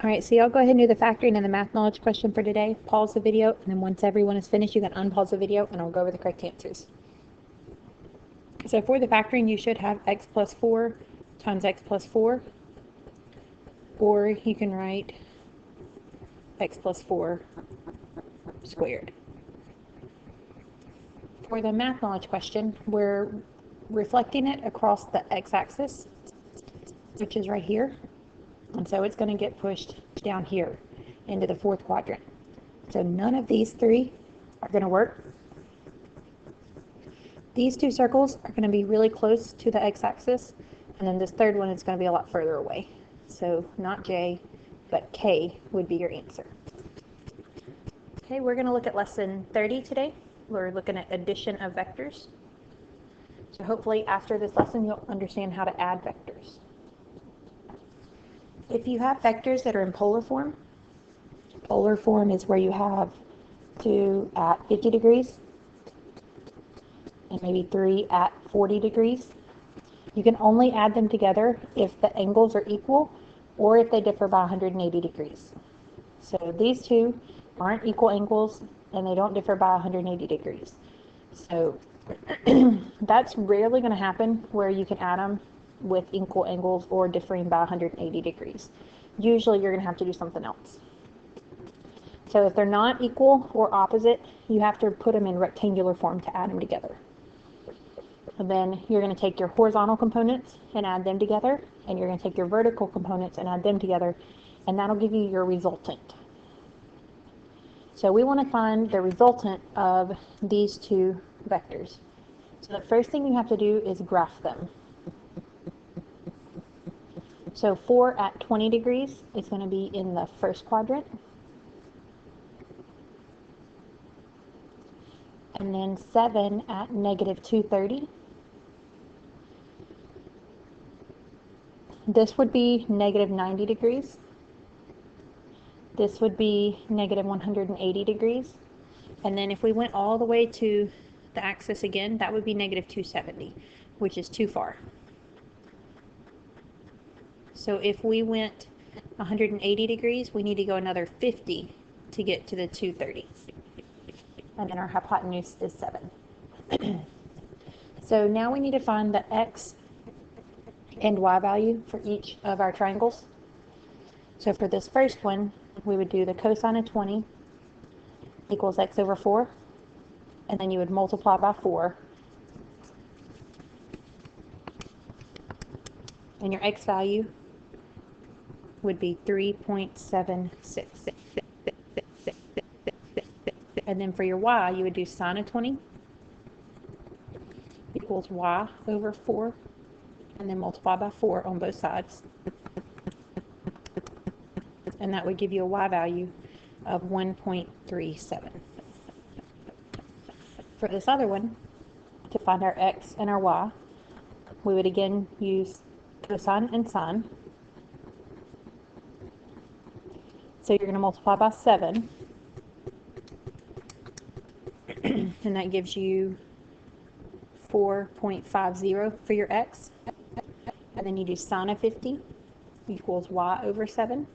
All right, so y'all go ahead and do the factoring and the math knowledge question for today. Pause the video, and then once everyone is finished, you can unpause the video, and I'll go over the correct answers. So for the factoring, you should have x plus 4 times x plus 4, or you can write x plus 4 squared. For the math knowledge question, we're reflecting it across the x-axis, which is right here. And so it's going to get pushed down here into the fourth quadrant. So none of these three are going to work. These two circles are going to be really close to the x-axis, and then this third one is going to be a lot further away. So not J, but K would be your answer. Okay, we're going to look at lesson 30 today. We're looking at addition of vectors. So hopefully after this lesson you'll understand how to add vectors. If you have vectors that are in polar form is where you have 2 at 50 degrees and maybe 3 at 40 degrees. You can only add them together if the angles are equal or if they differ by 180 degrees. So these two aren't equal angles and they don't differ by 180 degrees. So that's rarely going to happen where you can add them with equal angles or differing by 180 degrees. Usually you're going to have to do something else. So if they're not equal or opposite, you have to put them in rectangular form to add them together. And then you're going to take your horizontal components and add them together, and you're going to take your vertical components and add them together, and that'll give you your resultant. So we want to find the resultant of these two vectors. So the first thing you have to do is graph them. So 4 at 20 degrees is going to be in the first quadrant. And then 7 at negative 230. This would be negative 90 degrees. This would be negative 180 degrees. And then if we went all the way to the axis again, that would be negative 270, which is too far. So if we went 180 degrees, we need to go another 50 to get to the 230. And then our hypotenuse is 7. So now we need to find the x and y value for each of our triangles. So for this first one, we would do the cosine of 20 equals x over 4, and then you would multiply by 4. And your x value would be 3.76. And then for your y, you would do sine of 20 equals y over 4, and then multiply by 4 on both sides. And that would give you a y value of 1.37. For this other one, to find our x and our y, we would again use cosine and sine. So you're going to multiply by 7, and that gives you 4.50 for your x. And then you do sine of 50 equals y over 7,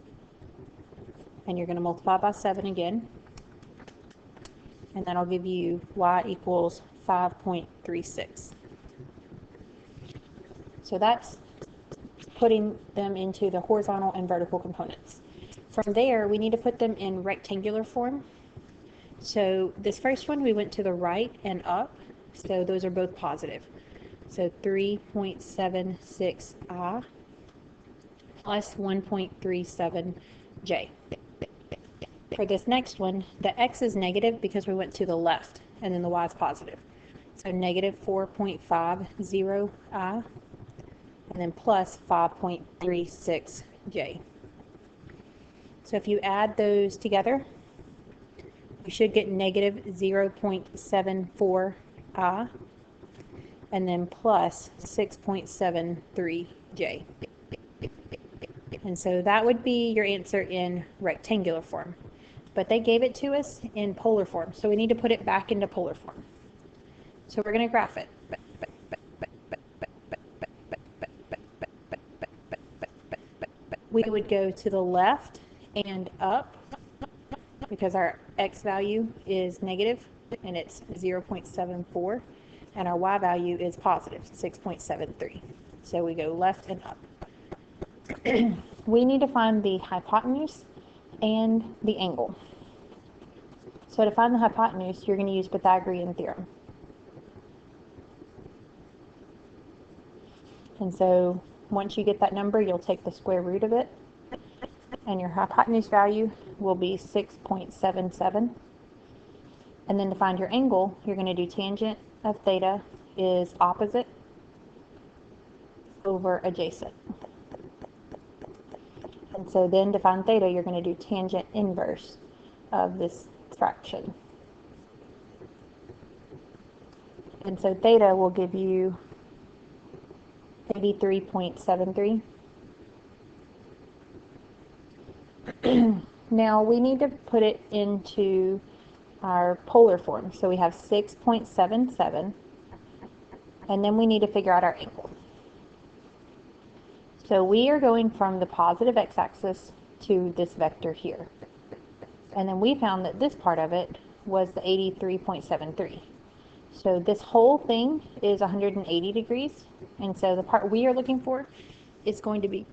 and you're going to multiply by 7 again, and that'll give you y equals 5.36. So that's putting them into the horizontal and vertical components. From there, we need to put them in rectangular form. So this first one, we went to the right and up, so those are both positive. So 3.76i plus 1.37j. For this next one, the x is negative because we went to the left, and then the y is positive. So negative 4.50i, and then plus 5.36j. So if you add those together, you should get negative 0.74i, and then plus 6.73j. And so that would be your answer in rectangular form. But they gave it to us in polar form, so we need to put it back into polar form. So we're going to graph it. We would go to the left and up, because our x value is negative and it's 0.74, and our y value is positive 6.73. So we go left and up. We need to find the hypotenuse and the angle. So to find the hypotenuse, you're going to use Pythagorean theorem. And so once you get that number, you'll take the square root of it, and your hypotenuse value will be 6.77. And then to find your angle, you're going to do tangent of theta is opposite over adjacent. And so then to find theta, you're going to do tangent inverse of this fraction. And so theta will give you 83.73. Now we need to put it into our polar form. So we have 6.77, and then we need to figure out our angle. So we are going from the positive x-axis to this vector here. And then we found that this part of it was the 83.73. So this whole thing is 180 degrees. And so the part we are looking for is going to be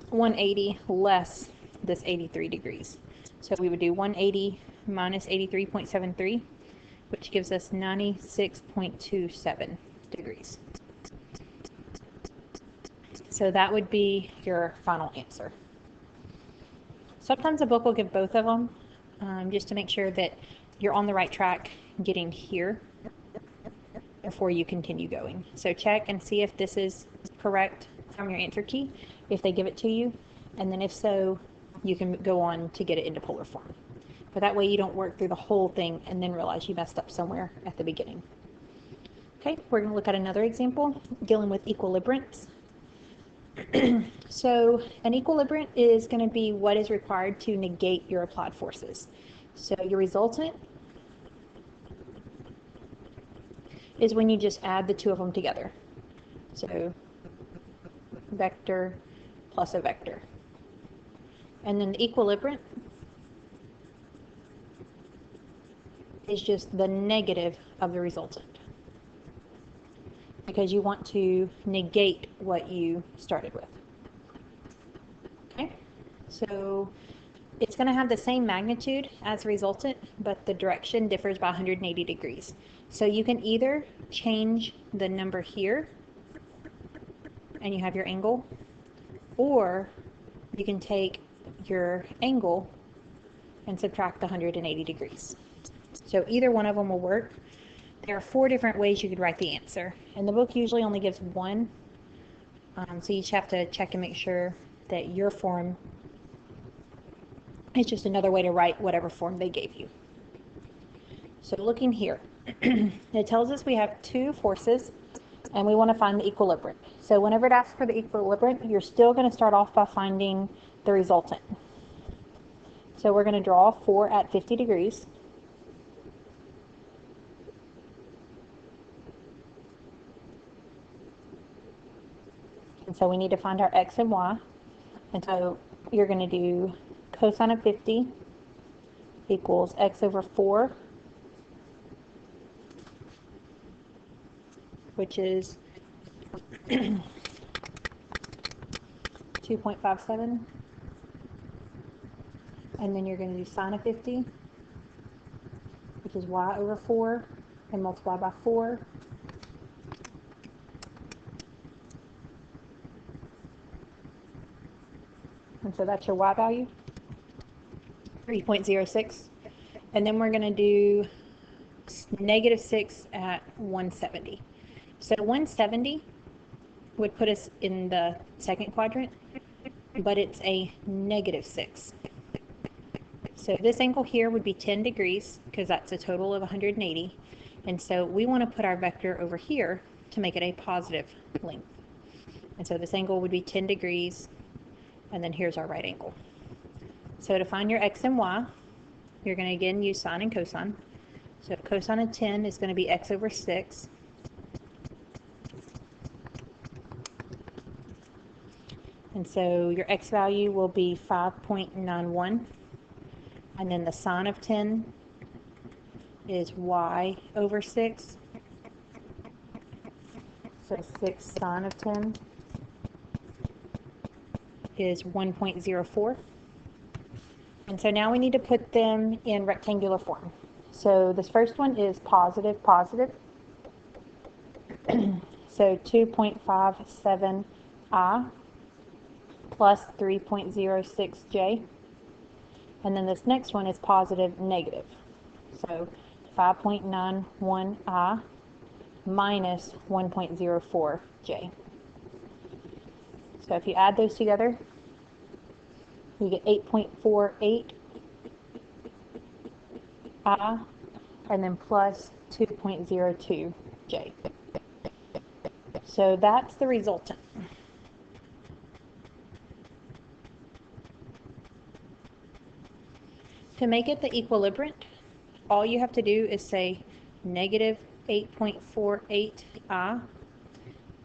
180 less this 83 degrees. So we would do 180 minus 83.73, which gives us 96.27 degrees. So that would be your final answer. Sometimes a book will give both of them, just to make sure that you're on the right track getting here before you continue going. So check and see if this is correct from your answer key, if they give it to you, and then if so, you can go on to get it into polar form. But that way you don't work through the whole thing and then realize you messed up somewhere at the beginning. Okay, we're going to look at another example dealing with equilibriants. So an equilibriant is going to be what is required to negate your applied forces. So your resultant is when you just add the two of them together. So vector plus a vector. And then the equilibriant is just the negative of the resultant, because you want to negate what you started with. Okay, so it's going to have the same magnitude as resultant, but the direction differs by 180 degrees. So you can either change the number here, and you have your angle, or you can take your angle and subtract the 180 degrees. So either one of them will work. There are 4 different ways you could write the answer, and the book usually only gives one, so you just have to check and make sure that your form is just another way to write whatever form they gave you. So looking here, it tells us we have 2 forces, and we want to find the equilibriant. So whenever it asks for the equilibriant, you're still going to start off by finding the resultant. So we're going to draw 4 at 50 degrees. And so we need to find our x and y. And so you're going to do cosine of 50 equals x over 4, which is 2.57. And then you're going to do sine of 50, which is y over 4, and multiply by 4. And so that's your y value, 3.06. And then we're going to do negative 6 at 170. So 170 would put us in the second quadrant, but it's a negative 6. So this angle here would be 10 degrees, because that's a total of 180. And so we want to put our vector over here to make it a positive length. And so this angle would be 10 degrees, and then here's our right angle. So to find your x and y, you're going to again use sine and cosine. So cosine of 10 is going to be x over 6. And so your x value will be 5.91. And then the sine of 10 is y over 6. So 6 sine of 10 is 1.04. And so now we need to put them in rectangular form. So this first one is positive, positive. So 2.57i plus 3.06j. And then this next one is positive, negative. So 5.91i minus 1.04j. So if you add those together, you get 8.48i and then plus 2.02j. So that's the resultant. To make it the equilibrant, all you have to do is say negative 8.48i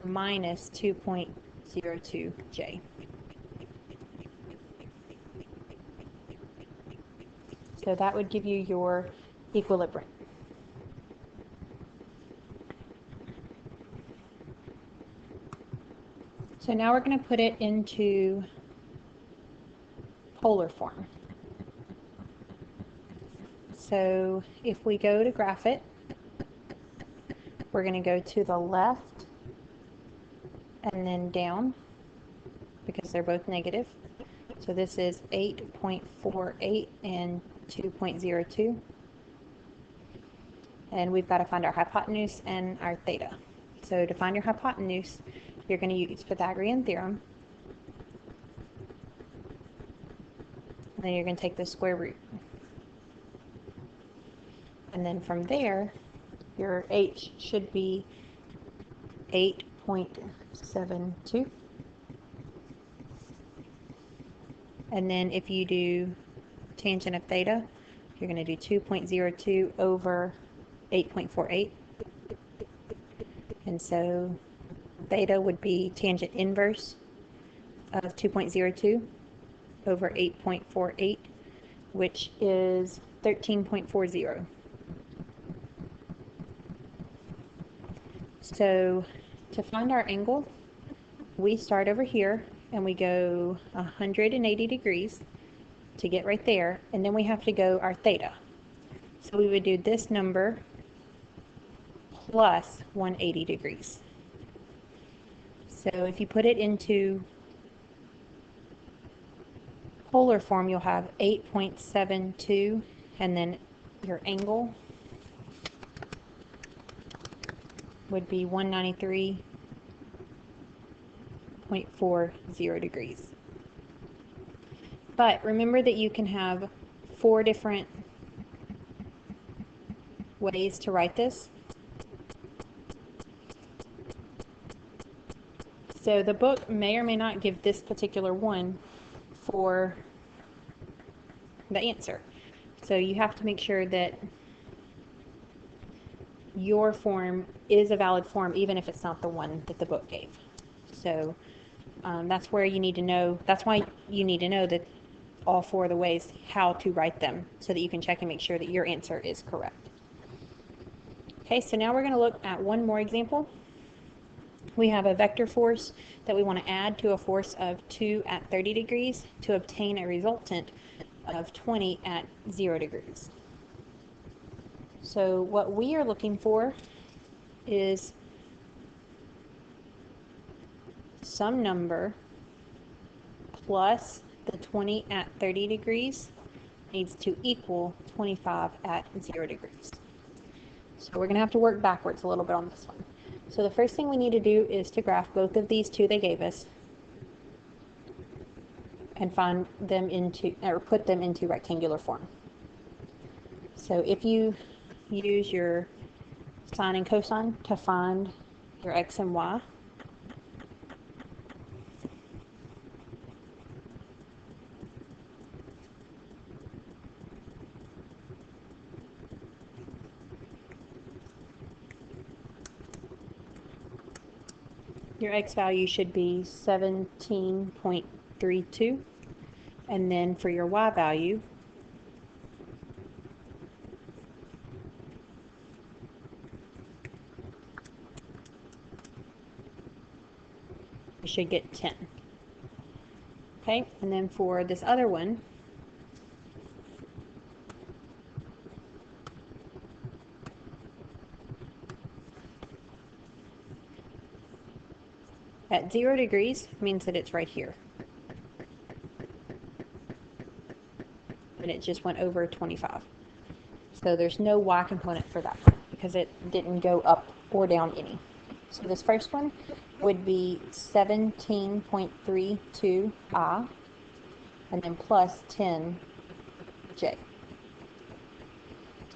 minus 2.02j. So that would give you your equilibrant. So now we're going to put it into polar form. So if we go to graph it, we're going to go to the left and then down because they're both negative. So this is 8.48 and 2.02. And we've got to find our hypotenuse and our theta. So to find your hypotenuse, you're going to use Pythagorean theorem. And then you're going to take the square root. And then from there, your h should be 8.72. And then if you do tangent of theta, you're going to do 2.02 over 8.48. And so theta would be tangent inverse of 2.02 over 8.48, which is 13.40. So to find our angle, we start over here and we go 180 degrees to get right there, and then we have to go our theta. So we would do this number plus 180 degrees. So if you put it into polar form, you'll have 8.72, and then your angle would be 193.40 degrees. But remember that you can have 4 different ways to write this. So the book may or may not give this particular one for the answer. So you have to make sure that your form is a valid form, even if it's not the one that the book gave. So that's where you need to know, that's why you need to know that all 4 of the ways how to write them so that you can check and make sure that your answer is correct. Okay, so now we're going to look at one more example. We have a vector force that we want to add to a force of 2 at 30 degrees to obtain a resultant of 20 at 0 degrees. So what we are looking for is some number plus the 20 at 30 degrees needs to equal 25 at 0 degrees. So we're going to have to work backwards a little bit on this one. So the first thing we need to do is to graph both of these two they gave us and find them into, or put them into rectangular form. So if you use your sine and cosine to find your x and y, your x value should be 17.32. And then for your y value, you should get 10. Okay, and then for this other one, at 0 degrees means that it's right here. And it just went over 25. So there's no y component for that one because it didn't go up or down any. So this first one would be 17.32i and then plus 10j.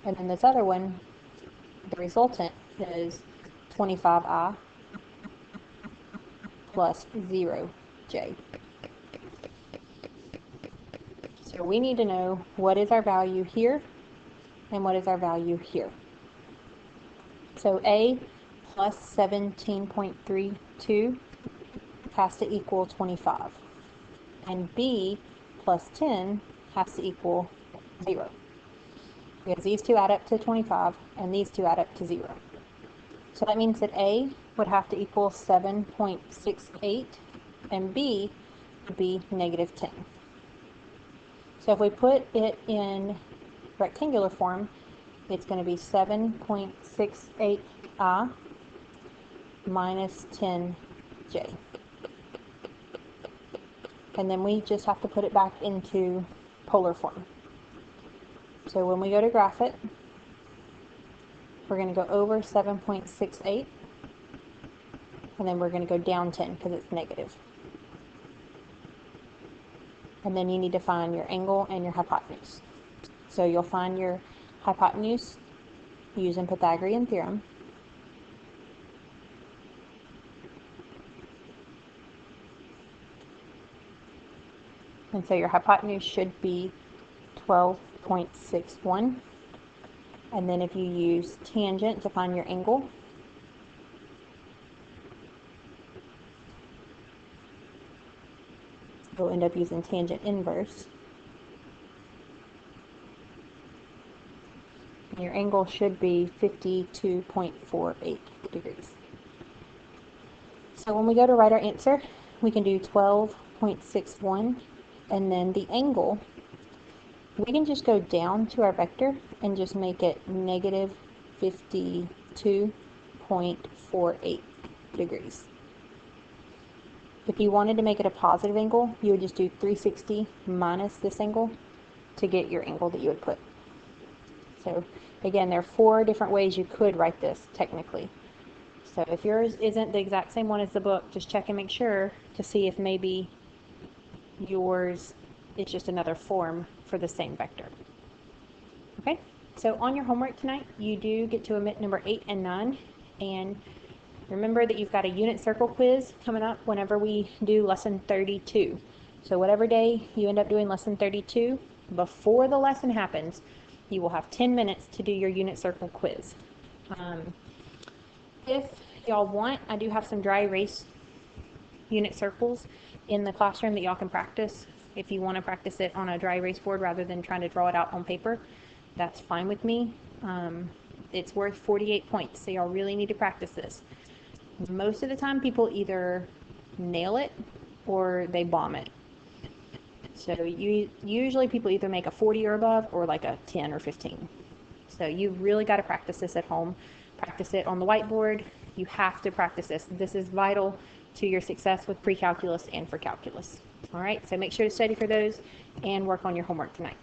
And then this other one, the resultant is 25i plus 0j. So we need to know what is our value here and what is our value here. So A plus 17.32 has to equal 25. And B plus 10 has to equal 0. Because these two add up to 25 and these two add up to 0. So that means that A would have to equal 7.68 and B would be negative 10. So if we put it in rectangular form, it's going to be 7.68i minus 10j. And then we just have to put it back into polar form. So when we go to graph it, we're going to go over 7.68, and then we're going to go down 10 because it's negative. And then you need to find your angle and your hypotenuse. So you'll find your hypotenuse using Pythagorean theorem. And so your hypotenuse should be 12.61. And then if you use tangent to find your angle, you'll end up using tangent inverse. And your angle should be 52.48 degrees. So when we go to write our answer, we can do 12.61, and then the angle, we can just go down to our vector and just make it negative 52.48 degrees. If you wanted to make it a positive angle, you would just do 360 minus this angle to get your angle that you would put. So again, there are 4 different ways you could write this technically. So if yours isn't the exact same one as the book, just check and make sure to see if maybe yours is just another form for the same vector. Okay, so on your homework tonight, you do get to omit number 8 and 9, and remember that you've got a unit circle quiz coming up whenever we do lesson 32. So whatever day you end up doing lesson 32, before the lesson happens, you will have 10 minutes to do your unit circle quiz. If y'all want, I do have some dry erase unit circles in the classroom that y'all can practice. If you want to practice it on a dry erase board rather than trying to draw it out on paper, that's fine with me. It's worth 48 points, so y'all really need to practice this. Most of the time, people either nail it or they bomb it. So usually people either make a 40 or above or like a 10 or 15. So you really got to practice this at home. Practice it on the whiteboard. You have to practice this. This is vital to your success with pre-calculus and for calculus. All right, so make sure to study for those and work on your homework tonight.